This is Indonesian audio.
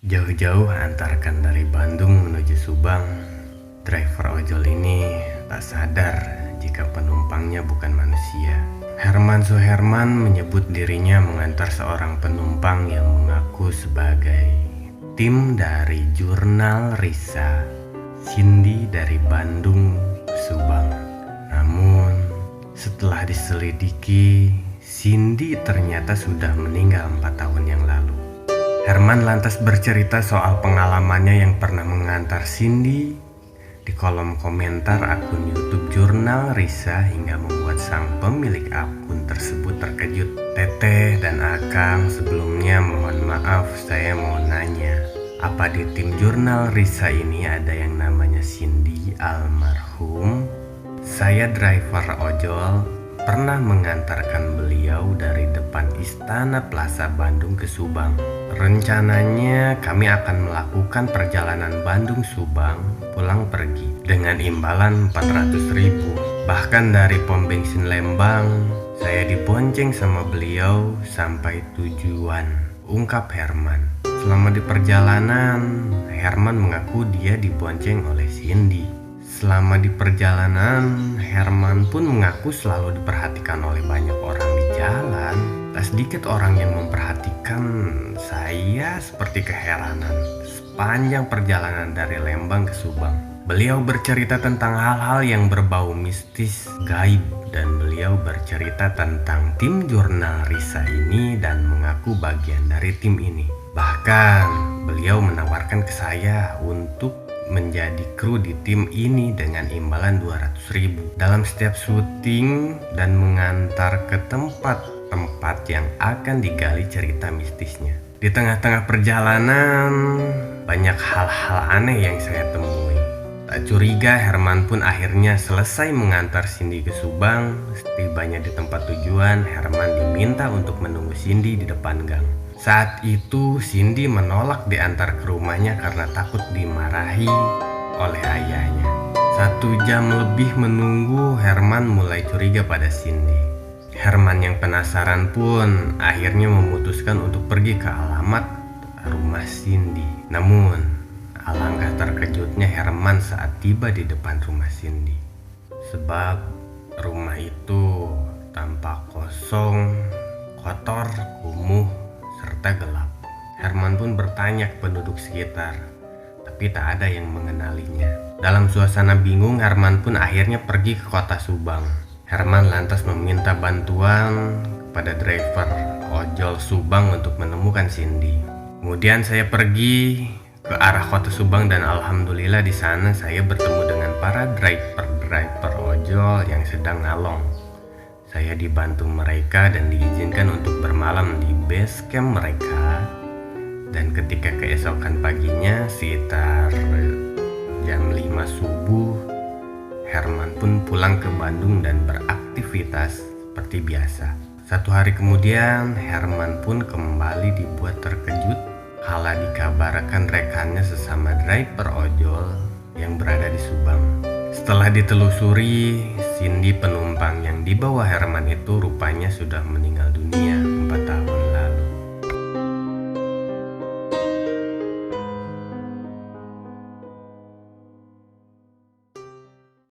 Jauh-jauh antarkan dari Bandung menuju Subang, driver ojol ini tak sadar jika penumpangnya bukan manusia. Herman Suherman menyebut dirinya mengantar seorang penumpang yang mengaku sebagai tim dari jurnal Risa, Cindy dari Bandung ke Subang. Namun setelah diselidiki, Cindy ternyata sudah meninggal 4 tahun yang lalu. Herman lantas bercerita soal pengalamannya yang pernah mengantar Cindy di kolom komentar akun YouTube Jurnal Risa hingga membuat sang pemilik akun tersebut terkejut. Teteh dan Akang, sebelumnya mohon maaf, saya mau nanya, apa di tim Jurnal Risa ini ada yang namanya Cindy almarhum? Saya driver ojol, pernah mengantarkan beliau dari depan Istana Plaza Bandung ke Subang. Rencananya kami akan melakukan perjalanan Bandung-Subang pulang pergi dengan imbalan 400.000. Bahkan dari pom bensin Lembang, saya dibonceng sama beliau sampai tujuan, ungkap Herman. Selama di perjalanan, Herman mengaku dia dibonceng oleh Cindy. Selama di perjalanan, Herman pun mengaku selalu diperhatikan oleh banyak orang di jalan. Tak sedikit orang yang memperhatikan saya seperti keheranan sepanjang perjalanan dari Lembang ke Subang. Beliau bercerita tentang hal-hal yang berbau mistis, gaib, dan beliau bercerita tentang tim Jurnal Risa ini dan mengaku bagian dari tim ini. Bahkan beliau menawarkan ke saya untuk menjadi kru di tim ini dengan imbalan 200.000 dalam setiap syuting dan mengantar ke tempat yang akan digali cerita mistisnya. Di tengah-tengah perjalanan, banyak hal-hal aneh yang saya temui. Tak curiga, Herman pun akhirnya selesai mengantar Cindy ke Subang. Setibanya di tempat tujuan, Herman diminta untuk menunggu Cindy di depan gang. Saat itu Cindy menolak diantar ke rumahnya karena takut dimarahi oleh ayahnya. 1 jam lebih menunggu, Herman mulai curiga pada Cindy. Herman yang penasaran pun akhirnya memutuskan untuk pergi ke alamat rumah Cindy. Namun alangkah terkejutnya Herman saat tiba di depan rumah Cindy, sebab rumah itu tampak kosong, kotor, kumuh, serta gelap. Herman pun bertanya ke penduduk sekitar, tapi tak ada yang mengenalinya. Dalam suasana bingung, Herman pun akhirnya pergi ke kota Subang. Herman lantas meminta bantuan kepada driver ojol Subang untuk menemukan Cindy. Kemudian saya pergi ke arah kota Subang dan alhamdulillah di sana saya bertemu dengan para driver ojol yang sedang ngalong. Saya dibantu mereka dan diizinkan untuk bermalam di base camp mereka. Dan ketika keesokan paginya sekitar jam 5 subuh, Herman pun pulang ke Bandung dan beraktivitas seperti biasa. 1 hari kemudian, Herman pun kembali dibuat terkejut kala dikabarkan rekannya sesama driver ojol yang berada di Subang. Setelah ditelusuri, Cindy penumpang yang dibawa Herman itu rupanya sudah meninggal dunia.